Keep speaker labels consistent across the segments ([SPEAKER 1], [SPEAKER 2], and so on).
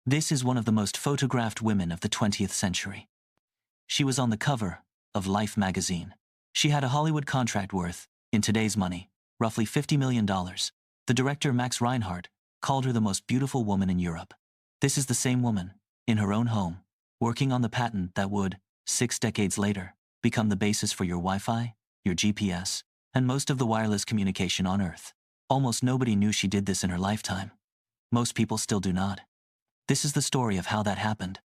[SPEAKER 1] This is one of the most photographed women of the 20th century. She was on the cover of Life magazine. She had a Hollywood contract worth, in today's money, roughly $50 million. The director Max Reinhardt called her the most beautiful woman in Europe. This is the same woman, in her own home, working on the patent that would, 6 decades later, become the basis for your Wi-Fi, your GPS, and most of the wireless communication on Earth. Almost nobody knew she did this in her lifetime. Most people still do not. This is the story of how that happened,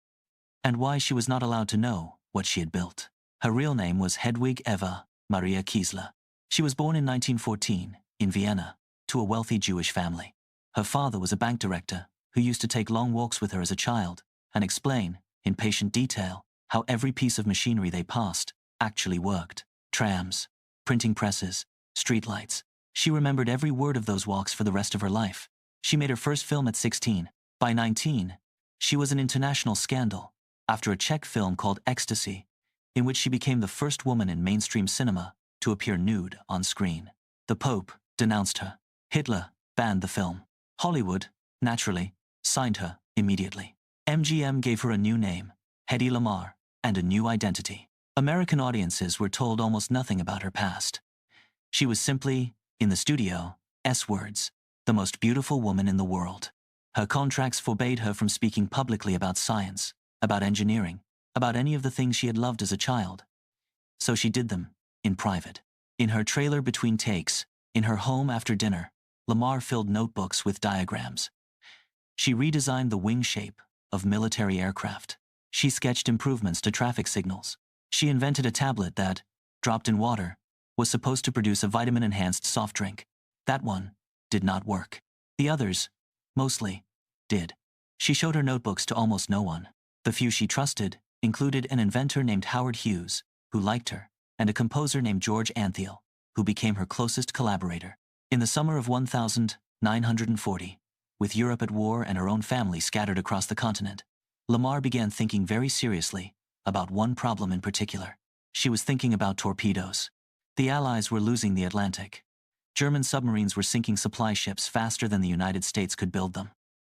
[SPEAKER 1] and why she was not allowed to know what she had built. Her real name was Hedwig Eva Maria Kiesler. She was born in 1914, in Vienna, to a wealthy Jewish family. Her father was a bank director who used to take long walks with her as a child and explain, in patient detail, how every piece of machinery they passed actually worked. Trams, printing presses, streetlights. She remembered every word of those walks for the rest of her life. She made her first film at 16. By 19, she was an international scandal after a Czech film called Ecstasy, in which she became the first woman in mainstream cinema to appear nude on screen. The Pope denounced her. Hitler banned the film. Hollywood, naturally, signed her immediately. MGM gave her a new name, Hedy Lamarr, and a new identity. American audiences were told almost nothing about her past. She was simply, in the studio, S-words, the most beautiful woman in the world. Her contracts forbade her from speaking publicly about science, about engineering, about any of the things she had loved as a child. So she did them, in private. In her trailer between takes, in her home after dinner, Lamarr filled notebooks with diagrams. She redesigned the wing shape of military aircraft. She sketched improvements to traffic signals. She invented a tablet that, dropped in water, was supposed to produce a vitamin-enhanced soft drink. That one did not work. The others, mostly, did. She showed her notebooks to almost no one. The few she trusted included an inventor named Howard Hughes, who liked her, and a composer named George Antheil, who became her closest collaborator. In the summer of 1940, with Europe at war and her own family scattered across the continent, Lamarr began thinking very seriously about one problem in particular. She was thinking about torpedoes. The Allies were losing the Atlantic. German submarines were sinking supply ships faster than the United States could build them.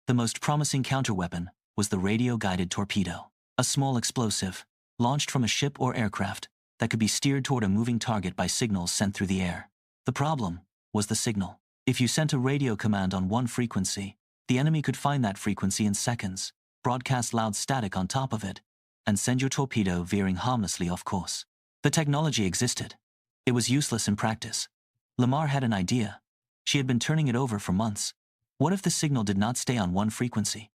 [SPEAKER 1] The most promising counterweapon was the radio-guided torpedo, a small explosive, launched from a ship or aircraft, that could be steered toward a moving target by signals sent through the air. The problem was the signal. If you sent a radio command on one frequency, the enemy could find that frequency in seconds, broadcast loud static on top of it, and send your torpedo veering harmlessly off course. The technology existed. It was useless in practice. Lamarr had an idea. She had been turning it over for months. What if the signal did not stay on one frequency?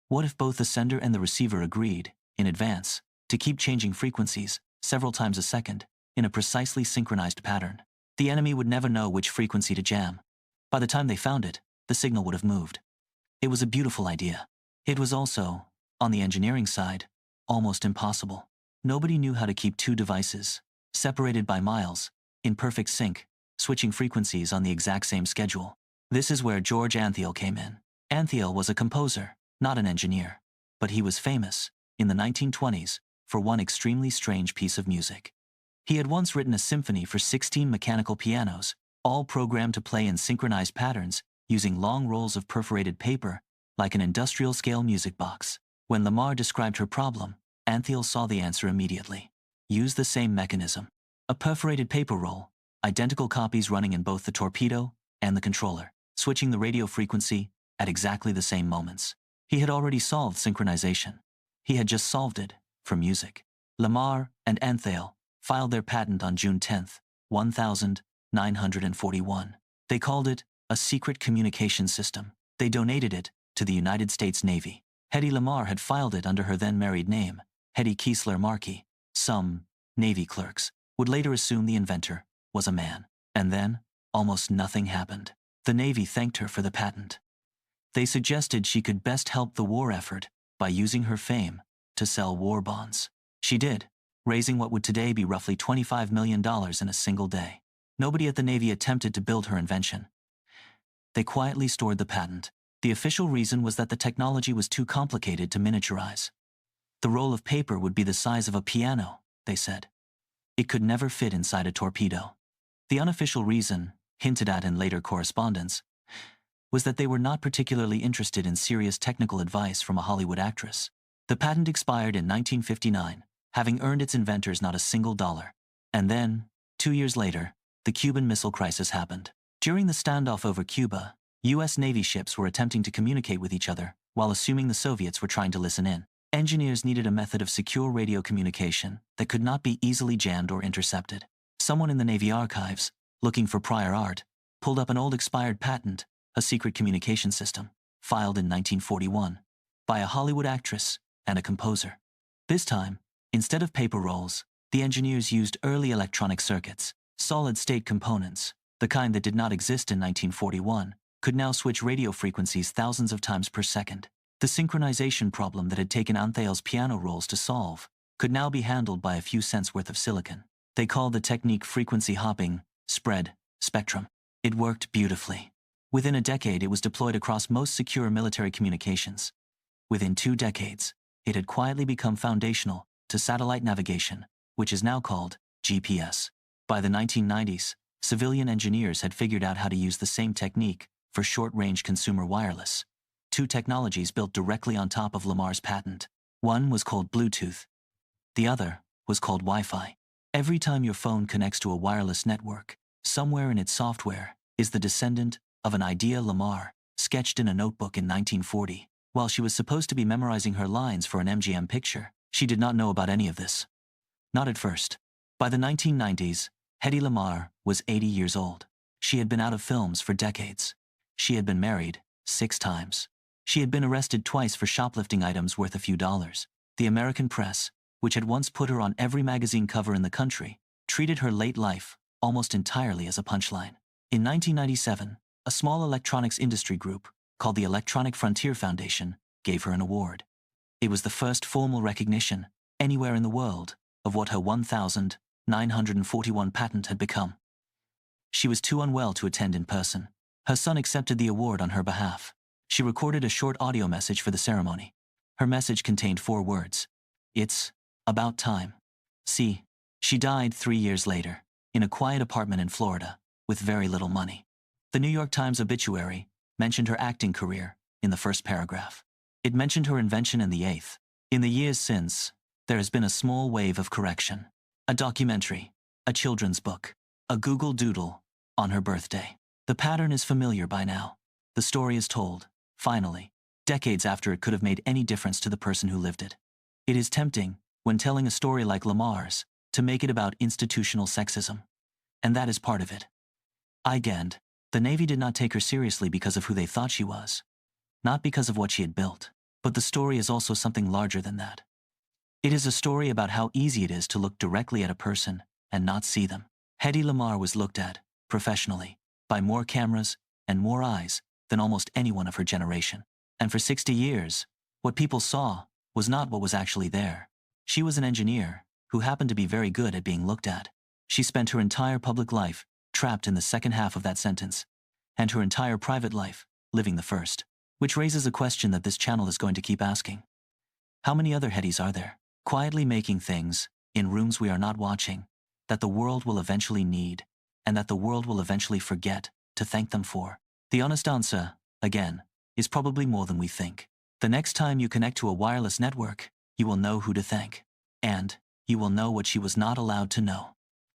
[SPEAKER 1] What if both the sender and the receiver agreed, in advance, to keep changing frequencies, several times a second, in a precisely synchronized pattern? The enemy would never know which frequency to jam. By the time they found it, the signal would have moved. It was a beautiful idea. It was also, on the engineering side, almost impossible. Nobody knew how to keep two devices, separated by miles, in perfect sync, switching frequencies on the exact same schedule. This is where George Antheil came in. Antheil was a composer, not an engineer, but he was famous, in the 1920s, for one extremely strange piece of music. He had once written a symphony for 16 mechanical pianos, all programmed to play in synchronized patterns, using long rolls of perforated paper, like an industrial-scale music box. When Lamarr described her problem, Antheil saw the answer immediately. Use the same mechanism. A perforated paper roll, identical copies running in both the torpedo and the controller, switching the radio frequency at exactly the same moments. He had already solved synchronization. He had just solved it for music. Lamarr and Antheil filed their patent on June 10, 1941. They called it a secret communication system. They donated it to the United States Navy. Hedy Lamarr had filed it under her then-married name, Hedy Kiesler Markey. Some Navy clerks would later assume the inventor was a man. And then, almost nothing happened. The Navy thanked her for the patent. They suggested she could best help the war effort by using her fame to sell war bonds. She did, raising what would today be roughly $25 million in a single day. Nobody at the Navy attempted to build her invention. They quietly stored the patent. The official reason was that the technology was too complicated to miniaturize. The roll of paper would be the size of a piano, they said. It could never fit inside a torpedo. The unofficial reason, hinted at in later correspondence, was that they were not particularly interested in serious technical advice from a Hollywood actress. The patent expired in 1959, having earned its inventors not a single dollar. And then, 2 years later, the Cuban Missile Crisis happened. During the standoff over Cuba, U.S. Navy ships were attempting to communicate with each other, while assuming the Soviets were trying to listen in. Engineers needed a method of secure radio communication that could not be easily jammed or intercepted. Someone in the Navy archives, looking for prior art, pulled up an old expired patent, a secret communication system, filed in 1941, by a Hollywood actress and a composer. This time, instead of paper rolls, the engineers used early electronic circuits, solid-state components, the kind that did not exist in 1941, could now switch radio frequencies thousands of times per second. The synchronization problem that had taken Antheil's piano rolls to solve could now be handled by a few cents worth of silicon. They called the technique frequency hopping, spread, spectrum. It worked beautifully. Within a decade, it was deployed across most secure military communications. Within 2 decades, it had quietly become foundational to satellite navigation, which is now called GPS. By the 1990s, civilian engineers had figured out how to use the same technique for short-range consumer wireless. 2 technologies built directly on top of Lamarr's patent. One was called Bluetooth. The other was called Wi-Fi. Every time your phone connects to a wireless network, somewhere in its software is the descendant of an idea Lamarr sketched in a notebook in 1940. While she was supposed to be memorizing her lines for an MGM picture, she did not know about any of this. Not at first. By the 1990s, Hedy Lamarr was 80 years old. She had been out of films for decades. She had been married 6 times. She had been arrested twice for shoplifting items worth a few dollars. The American press, which had once put her on every magazine cover in the country, treated her late life almost entirely as a punchline. In 1997, a small electronics industry group, called the Electronic Frontier Foundation, gave her an award. It was the first formal recognition, anywhere in the world, of what her 1,941 patent had become. She was too unwell to attend in person. Her son accepted the award on her behalf. She recorded a short audio message for the ceremony. Her message contained 4 words. It's about time. See, she died 3 years later, in a quiet apartment in Florida, with very little money. The New York Times obituary mentioned her acting career in the first paragraph. It mentioned her invention in the 8th. In the years since, there has been a small wave of correction. A documentary, a children's book, a Google Doodle, on her birthday. The pattern is familiar by now. The story is told, finally, decades after it could have made any difference to the person who lived it. It is tempting, when telling a story like Lamarr's, to make it about institutional sexism. And that is part of it. Igand, the Navy did not take her seriously because of who they thought she was. Not because of what she had built, but the story is also something larger than that. It is a story about how easy it is to look directly at a person and not see them. Hedy Lamarr was looked at, professionally, by more cameras and more eyes than almost anyone of her generation. And for 60 years, what people saw was not what was actually there. She was an engineer who happened to be very good at being looked at. She spent her entire public life trapped in the second half of that sentence, and her entire private life living the first. Which raises a question that this channel is going to keep asking. How many other Hedys are there, quietly making things, in rooms we are not watching, that the world will eventually need, and that the world will eventually forget to thank them for? The honest answer, again, is probably more than we think. The next time you connect to a wireless network, you will know who to thank. And you will know what she was not allowed to know.